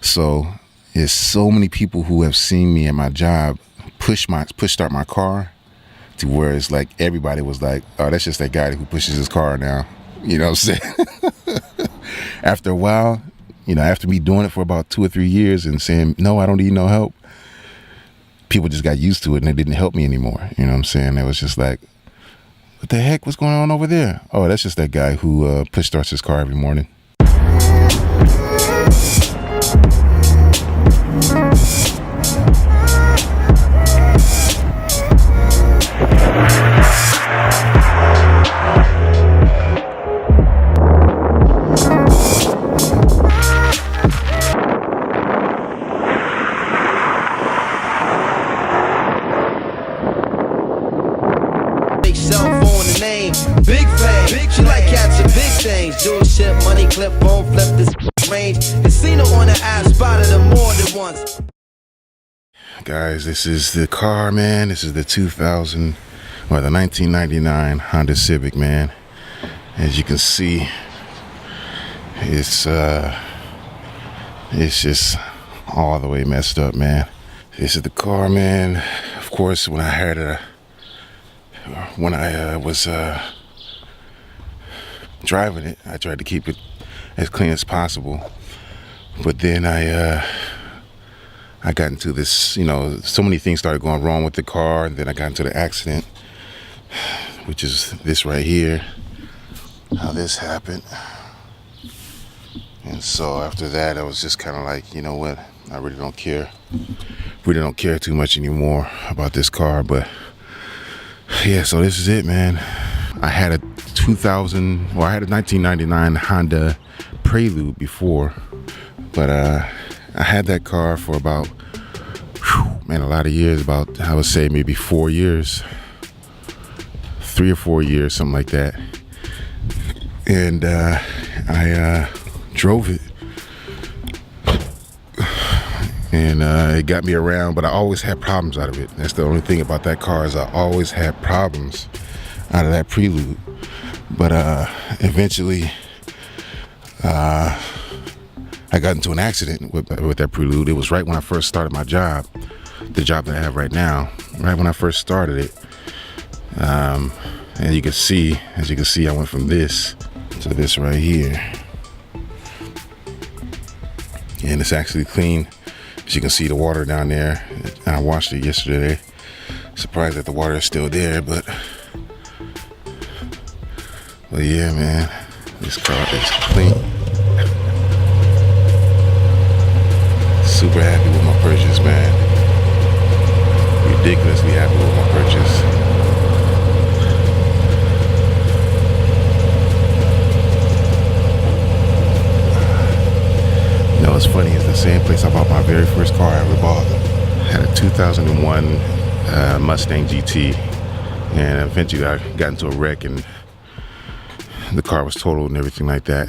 So there's so many people who have seen me at my job push start my car to where it's like everybody was like, oh, that's just that guy who pushes his car now. You know what I'm saying? After a while, after me doing it for about 2 or 3 years and saying, no, I don't need no help, people just got used to it and it didn't help me anymore. You know what I'm saying? It was just like, what the heck? What's going on over there? Oh, that's just that guy who push starts his car every morning. Big fame, she like catching big things. Jewel ship, money clip, phone flip this range. Casino on the app, spotted her more than once. Guys, this is the car, man. This is the 1999 Honda Civic, man. As you can see, it's just all the way messed up, man. This is the car, man. Of course, when I was driving it, I tried to keep it as clean as possible, but then I got into this, so many things started going wrong with the car, and then I got into the accident, which is this right here, how this happened. And so after that, I was just kind of like, you know what, I really don't care too much anymore about this car. But yeah, so this is it, man. I had a 1999 Honda Prelude before, but I had that car for about, a lot of years, about, I would say maybe 4 years, 3 or 4 years, something like that. And I drove it, and it got me around, but I always had problems out of it. That's the only thing about that car, is I always had problems out of that Prelude. But eventually I got into an accident with that Prelude. It was right when I first started my job, the job that I have right now. Right when I first started it, and as you can see, I went from this to this right here, and it's actually clean. As you can see, the water down there, I washed it yesterday. Surprised that the water is still there, but yeah, man, this car is clean. Super happy with my purchase, man. Ridiculously happy with my purchase. What's funny is the same place I bought my very first car I ever bought. I had a 2001 Mustang GT, and eventually I got into a wreck and the car was totaled and everything like that.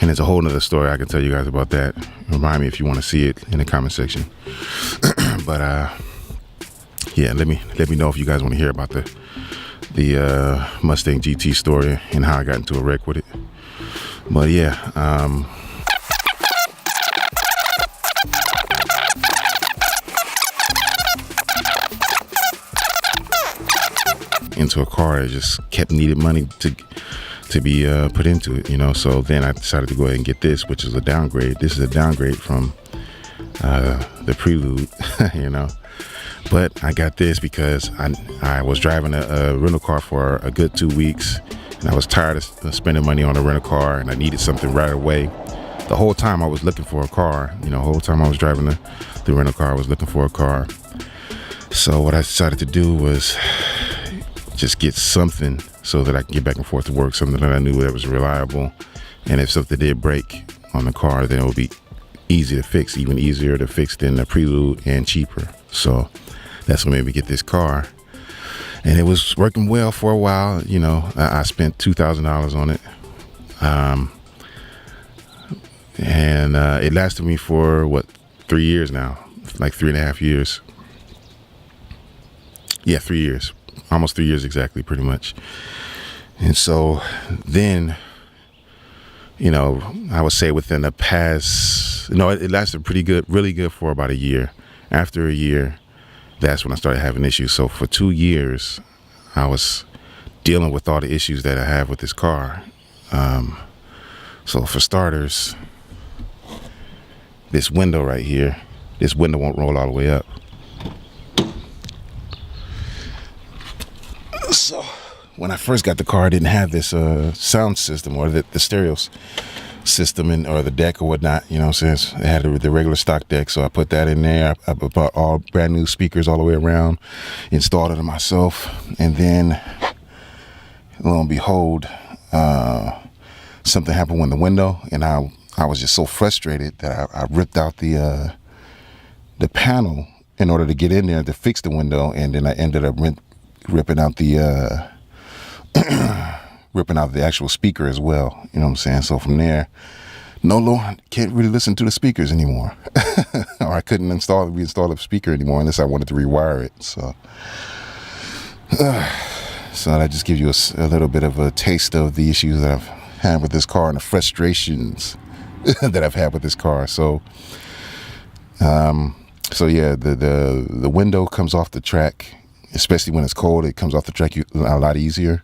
And there's a whole nother story I can tell you guys about that. Remind me if you want to see it in the comment section. But yeah, let me know if you guys want to hear about the Mustang GT story and how I got into a wreck with it. But yeah, into a car that just kept needing money to be put into it, so then I decided to go ahead and get this, which is a downgrade. This is a downgrade from the Prelude. But I got this because I was driving a rental car for a good 2 weeks, and I was tired of spending money on a rental car, and I needed something right away. The whole time I was looking for a car, the whole time I was driving the rental car, I was looking for a car. So what I decided to do was just get something so that I can get back and forth to work, something that I knew that was reliable, and if something did break on the car, then it would be easy to fix, even easier to fix than the Prelude, and cheaper. So that's what made me get this car, and it was working well for a while. I spent $2,000 on it, and it lasted me for 3 years now, like 3.5 years. Yeah, 3 years. Almost 3 years exactly, pretty much. And so then, I would say within the past months. No, it lasted really good for about a year. After a year, that's when I started having issues. So for 2 years, I was dealing with all the issues that I have with this car. So for starters, this window right here, this window won't roll all the way up. So when I first got the car, I didn't have this sound system or the stereo system or the deck or whatnot, you know what I'm saying? It had the regular stock deck, so I put that in there. I bought all brand new speakers all the way around, installed it myself, and then lo and behold, something happened with the window, and I was just so frustrated that I ripped out the panel in order to get in there to fix the window, and then I ended up ripping out the actual speaker as well. You know what I'm saying? So from there, I can't really listen to the speakers anymore, or I couldn't reinstall the speaker anymore unless I wanted to rewire it. So that just gives you a little bit of a taste of the issues that I've had with this car and the frustrations that I've had with this car. So yeah, the window comes off the track, especially when it's cold. It comes off the track a lot easier.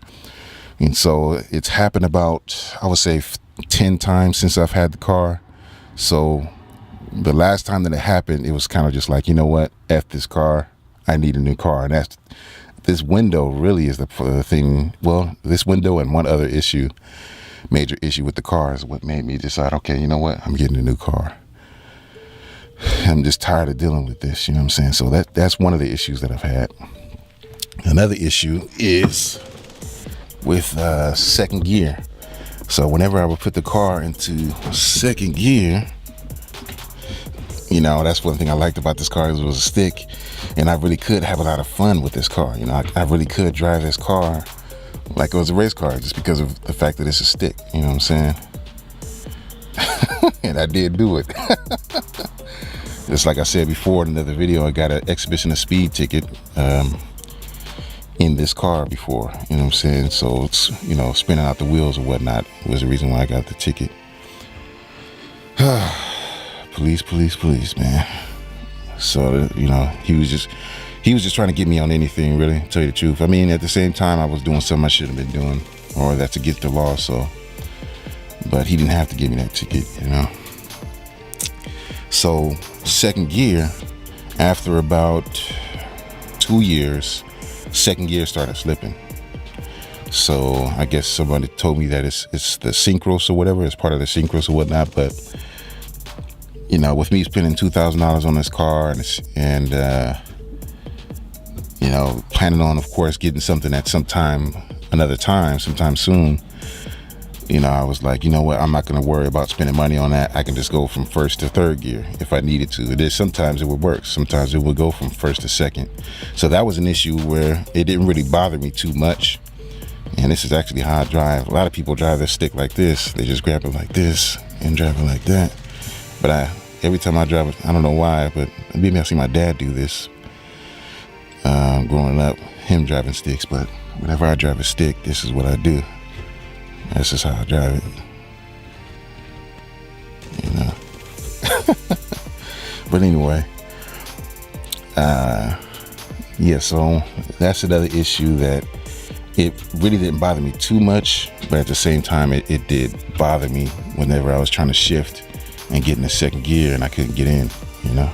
And so it's happened about, I would say, 10 times since I've had the car. So the last time that it happened, it was kind of just like, you know what, F this car, I need a new car. And this window really is the thing. Well, this window and one other major issue with the car is what made me decide, okay, you know what, I'm getting a new car. I'm just tired of dealing with this, you know what I'm saying? So that's one of the issues that I've had. Another issue is with second gear. So whenever I would put the car into second gear, you know, that's one thing I liked about this car, is it was a stick, and I really could have a lot of fun with this car. You know, I really could drive this car like it was a race car, just because of the fact that it's a stick, you know what I'm saying? And I did do it. Just like I said before in another video, I got an exhibition of speed ticket in this car before, you know what I'm saying? So it's, you know, spinning out the wheels or whatnot was the reason why I got the ticket. Police, man. So, you know, he was just trying to get me on anything, really, to tell you the truth. I mean, at the same time, I was doing something I shouldn't have been doing, or that's against the law, so. But he didn't have to give me that ticket, you know. So second gear, after about 2 years, second gear started slipping. So I guess somebody told me that it's the synchros or whatever, it's part of the synchros or whatnot. But you know, with me spending $2,000 on this car and you know, planning on, of course, getting something at sometime soon, you know, I was like, you know what, I'm not going to worry about spending money on that. I can just go from first to third gear if I needed to. Sometimes it would work. Sometimes it would go from first to second. So that was an issue where it didn't really bother me too much. And this is actually how I drive. A lot of people drive their stick like this. They just grab it like this and drive it like that. But every time I drive it, I don't know why, but maybe I see my dad do this growing up, him driving sticks. But whenever I drive a stick, this is what I do. That's just how I drive it, you know. But anyway, yeah, so that's another issue that it really didn't bother me too much, but at the same time, it did bother me whenever I was trying to shift and get in the second gear and I couldn't get in, you know.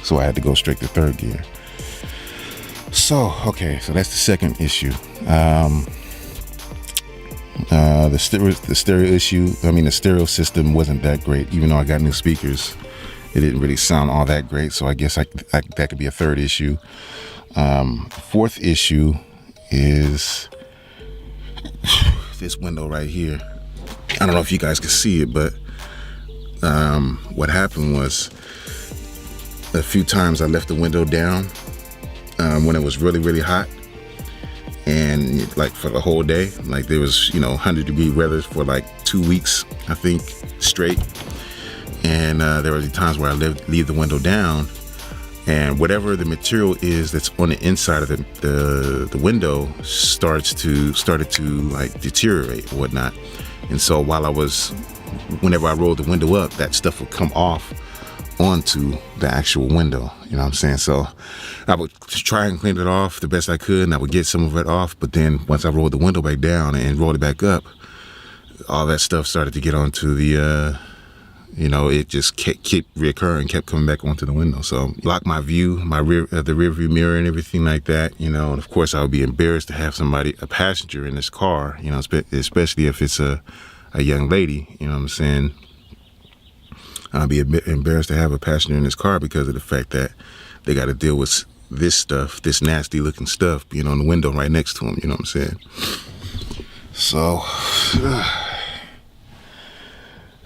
So I had to go straight to third gear. So, okay, so that's the second issue. The stereo issue, I mean, the stereo system wasn't that great. Even though I got new speakers, it didn't really sound all that great. So I guess that could be a third issue. Fourth issue is this window right here. I don't know if you guys can see it, but what happened was a few times I left the window down when it was really, really hot. And like for the whole day, like there was, you know, 100-degree weather for like 2 weeks, I think, straight. And there were times where I leave the window down, and whatever the material is that's on the inside of the window started to like deteriorate or whatnot. And so whenever I rolled the window up, that stuff would come off onto the actual window, you know what I'm saying? So I would try and clean it off the best I could, and I would get some of it off, but then once I rolled the window back down and rolled it back up, all that stuff started to get onto the it just kept reoccurring, kept coming back onto the window. So blocked my view, the rear view mirror and everything like that, and of course I would be embarrassed to have a passenger in this car, especially if it's a young lady, you know what I'm saying? I'd be a bit embarrassed to have a passenger in this car because of the fact that they got to deal with this stuff, this nasty looking stuff being on the window right next to them, you know what I'm saying?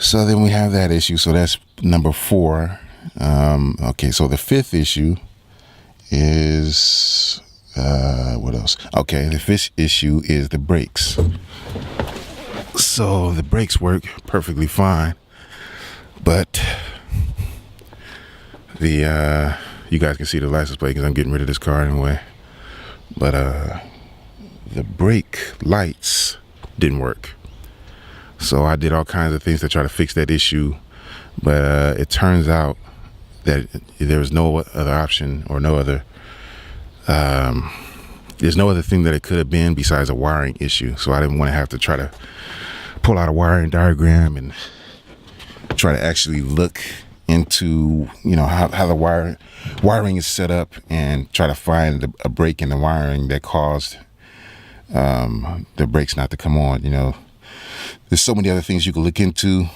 So then we have that issue. So that's number 4. Okay, so the 5th issue is, what else? Okay, the 5th issue is the brakes. So the brakes work perfectly fine, but you guys can see the license plate because I'm getting rid of this car anyway. But the brake lights didn't work. So I did all kinds of things to try to fix that issue, but it turns out that there was no other option or there's no other thing that it could have been besides a wiring issue. So I didn't want to have to try to pull out a wiring diagram and try to actually look into how the wiring is set up and try to find a break in the wiring that caused the brakes not to come on. There's so many other things you could look into.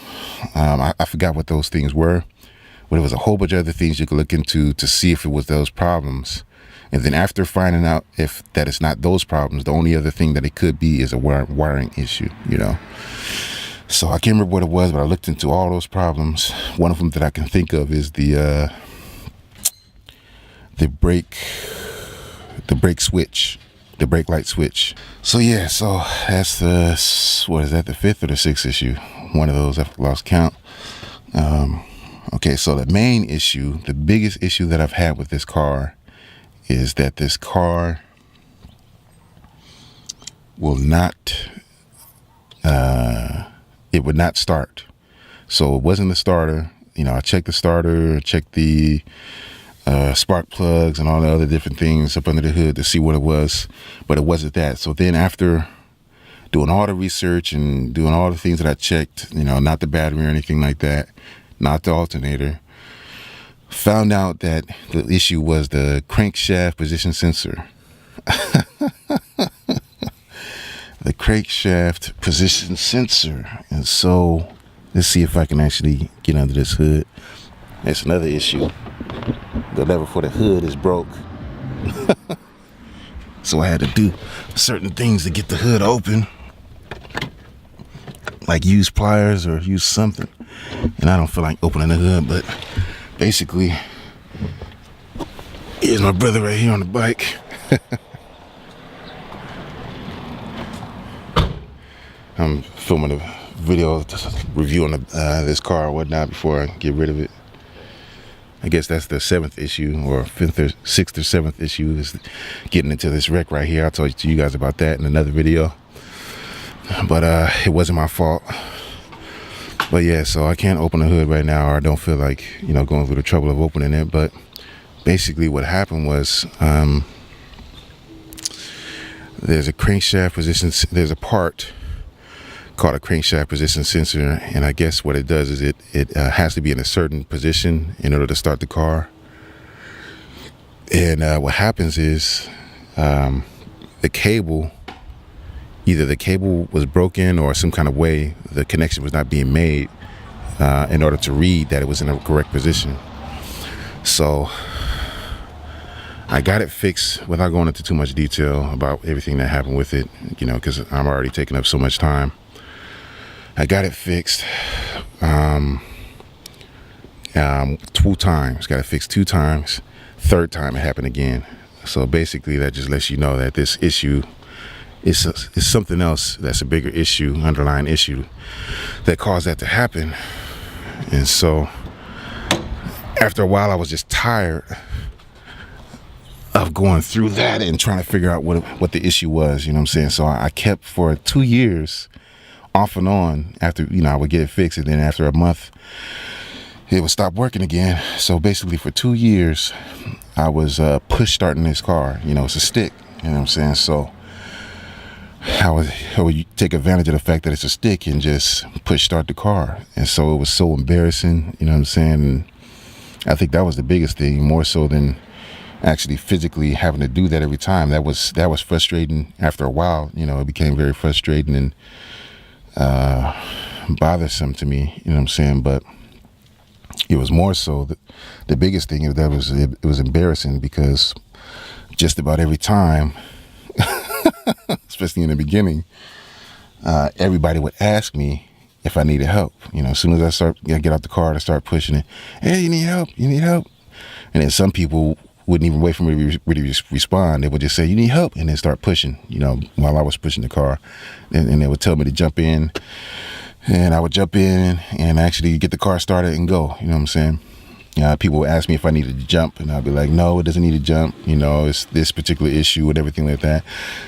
I forgot what those things were, but it was a whole bunch of other things you could look into to see if it was those problems. And then after finding out if that it's not those problems, the only other thing that it could be is a wiring issue, So I can't remember what it was, but I looked into all those problems. One of them that I can think of is the brake switch. The brake light switch. So yeah, so that's the 5th or the 6th issue? One of those, I've lost count. Okay, so the main issue, the biggest issue that I've had with this car is that this car will not, it would not start. So it wasn't the starter. I checked the starter, checked the spark plugs and all the other different things up under the hood to see what it was, but it wasn't that. So then after doing all the research and doing all the things that I checked, not the battery or anything like that, not the alternator, found out that the issue was the crankshaft position sensor. The crankshaft position sensor. And so let's see if I can actually get under this hood. That's another issue. The lever for the hood is broke. So I had to do certain things to get the hood open, like use pliers or use something. And I don't feel like opening the hood, but basically, here's my brother right here on the bike. I'm filming a video review on this car or whatnot before I get rid of it. I guess that's the 7th issue, or 5th or 6th or 7th issue, is getting into this wreck right here. I'll talk to you guys about that in another video. But it wasn't my fault. But yeah, so I can't open the hood right now, or I don't feel like, going through the trouble of opening it. But basically what happened was, there's a crankshaft position, there's a part called a crankshaft position sensor, and I guess what it does is it has to be in a certain position in order to start the car. And what happens is the cable, either the cable was broken or some kind of way the connection was not being made in order to read that it was in a correct position. So I got it fixed without going into too much detail about everything that happened with it, because I'm already taking up so much time. I got it fixed 2 times. Got it fixed 2 times. 3rd time it happened again. So basically that just lets you know that this issue is something else that's a bigger issue, underlying issue that caused that to happen. And so after a while I was just tired of going through that and trying to figure out what the issue was, you know what I'm saying? So I kept for 2 years off and on after, I would get it fixed, and then after a month, it would stop working again. So basically for 2 years, I was push starting this car. You know, it's a stick, you know what I'm saying? So I would take advantage of the fact that it's a stick and just push start the car. And so it was so embarrassing, you know what I'm saying? And I think that was the biggest thing, more so than actually physically having to do that every time. That was frustrating. After a while, you know, it became very frustrating and bothersome to me, you know what I'm saying? But it was more so the biggest thing is that it was embarrassing, because just about every time, especially in the beginning, everybody would ask me if I needed help. You know, as soon as I get out the car and start pushing it, hey, you need help, you need help. And then some people wouldn't even wait for me to really respond. They would just say, you need help, and then start pushing, you know, while I was pushing the car. And they would tell me to jump in, and I would jump in and actually get the car started and go, you know what I'm saying? People would ask me if I needed to jump, and I'd be like, no, it doesn't need to jump. You know, it's this particular issue and everything like that.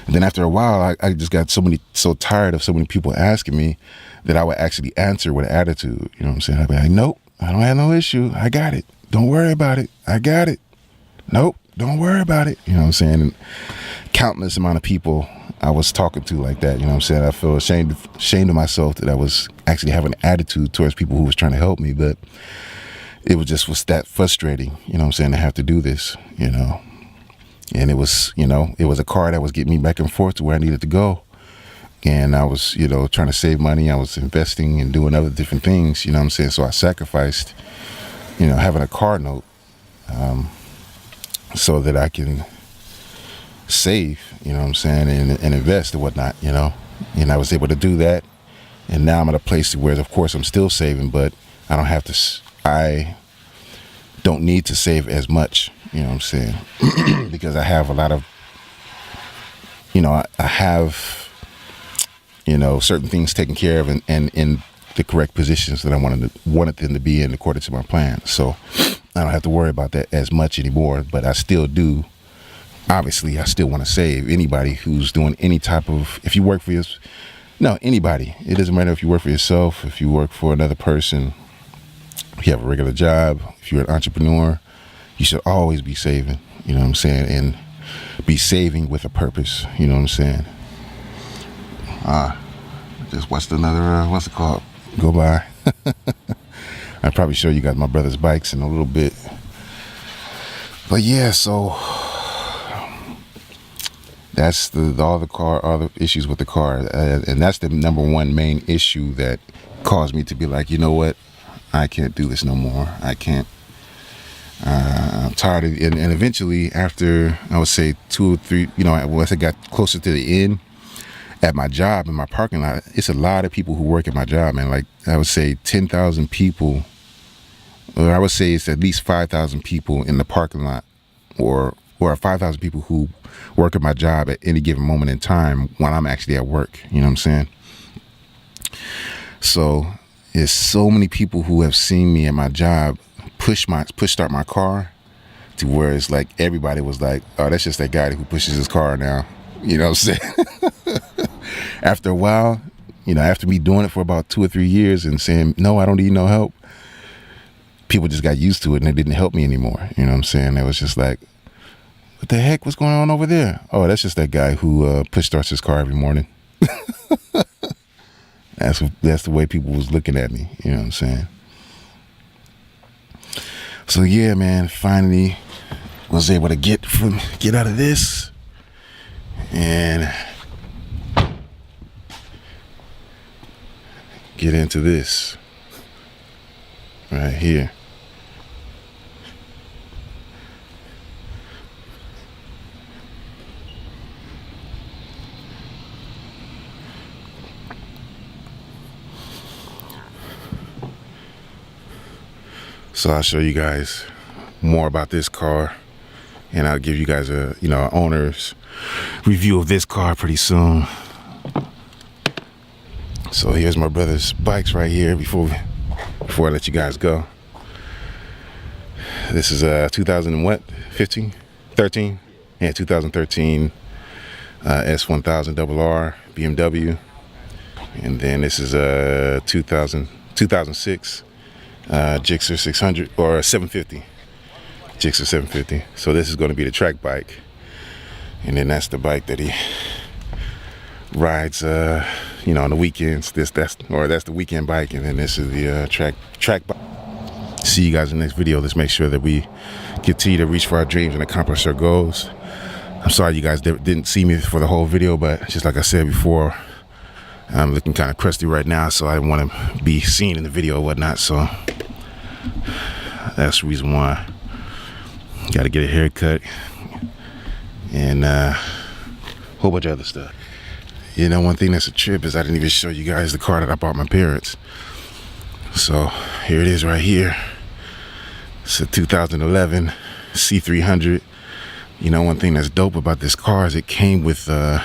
And then after a while, I just got so tired of so many people asking me that I would actually answer with an attitude. You know what I'm saying? I'd be like, nope, I don't have no issue. I got it. Don't worry about it. I got it. Nope, don't worry about it. You know what I'm saying? And countless amount of people I was talking to like that. You know what I'm saying? I feel ashamed of myself that I was actually having an attitude towards people who was trying to help me, but it was that frustrating, you know what I'm saying, to have to do this, you know. And it was, you know, it was a car that was getting me back and forth to where I needed to go. And I was, you know, trying to save money. I was investing and doing other different things, you know what I'm saying? So I sacrificed, you know, having a car note so that I can save, you know what I'm saying, and invest and whatnot, you know. And I was able to do that. And now I'm at a place where, of course, I'm still saving, but I don't need to save as much, you know what I'm saying, because I have a lot of, you know, I have, you know, certain things taken care of and in the correct positions that I wanted them to be in according to my plan. So I don't have to worry about that as much anymore, but I still do. Obviously, I still want to save. Anybody who's doing any type of, if you work for anybody, it doesn't matter if you work for yourself, if you work for another person, if you have a regular job, if you're an entrepreneur, you should always be saving, you know what I'm saying, and be saving with a purpose, you know what I'm saying. Just watched another, what's it called, go by. I'll probably show you guys my brother's bikes in a little bit. But yeah, so that's all the issues with the car. And that's the number one main issue that caused me to be like, you know what? I can't do this no more. I can't. I'm tired of it. And eventually, after, I would say 2 or 3, you know, once I got closer to the end, at my job, in my parking lot, it's a lot of people who work at my job, man. Like, I would say 10,000 people, or I would say it's at least 5,000 people in the parking lot, or 5,000 people who work at my job at any given moment in time when I'm actually at work. You know what I'm saying? So there's so many people who have seen me at my job push start my car, to where it's like everybody was like, oh, that's just that guy who pushes his car now. You know what I'm saying? After a while, you know, after me doing it for about 2 or 3 years and saying, no, I don't need no help, people just got used to it and it didn't help me anymore. You know what I'm saying? It was just like, what the heck? What's going on over there? Oh, that's just that guy who push starts his car every morning. That's the way people was looking at me. You know what I'm saying? So yeah, man, finally was able to get out of this and get into this right here. So I'll show you guys more about this car, and I'll give you guys a, you know, owner's review of this car pretty soon. So here's my brother's bikes right here before I let you guys go. This is 2015, 13? Yeah, 2013 S1000 RR BMW. And then this is 2006 Gixxer 600 or 750. Gixxer 750. So this is going to be the track bike, and then that's the bike that he rides, you know, on the weekends. That's the weekend bike, and then this is the track bike. See you guys in the next video. Let's make sure that we continue to reach for our dreams and accomplish our goals. I'm sorry you guys didn't see me for the whole video, but just like I said before, I'm looking kind of crusty right now, so I want to be seen in the video or whatnot. So that's the reason why. Got to get a haircut and a whole bunch of other stuff. You know, one thing that's a trip is I didn't even show you guys the car that I bought my parents. So here it is right here. It's a 2011 C300. You know, one thing that's dope about this car is it came with the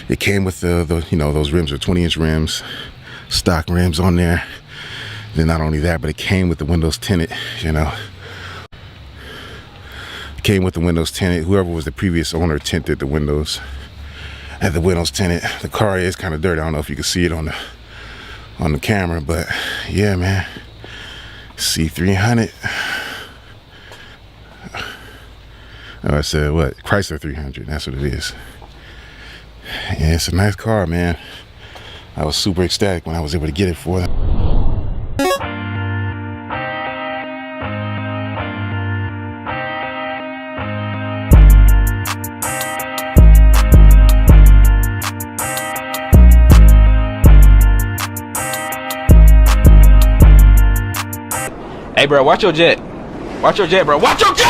you know, those rims are 20-inch rims, stock rims on there. Then not only that, but it came with the windows tinted. You know, it came with the windows tinted. Whoever was the previous owner tinted the windows. Had the windows tinted. The car is kind of dirty. I don't know if you can see it on the camera, but yeah, man. C300. Oh, I said what? Chrysler 300. That's what it is. Yeah, it's a nice car, man. I was super ecstatic when I was able to get it for them. Hey, bro, watch your jet. Watch your jet, bro. Watch your jet!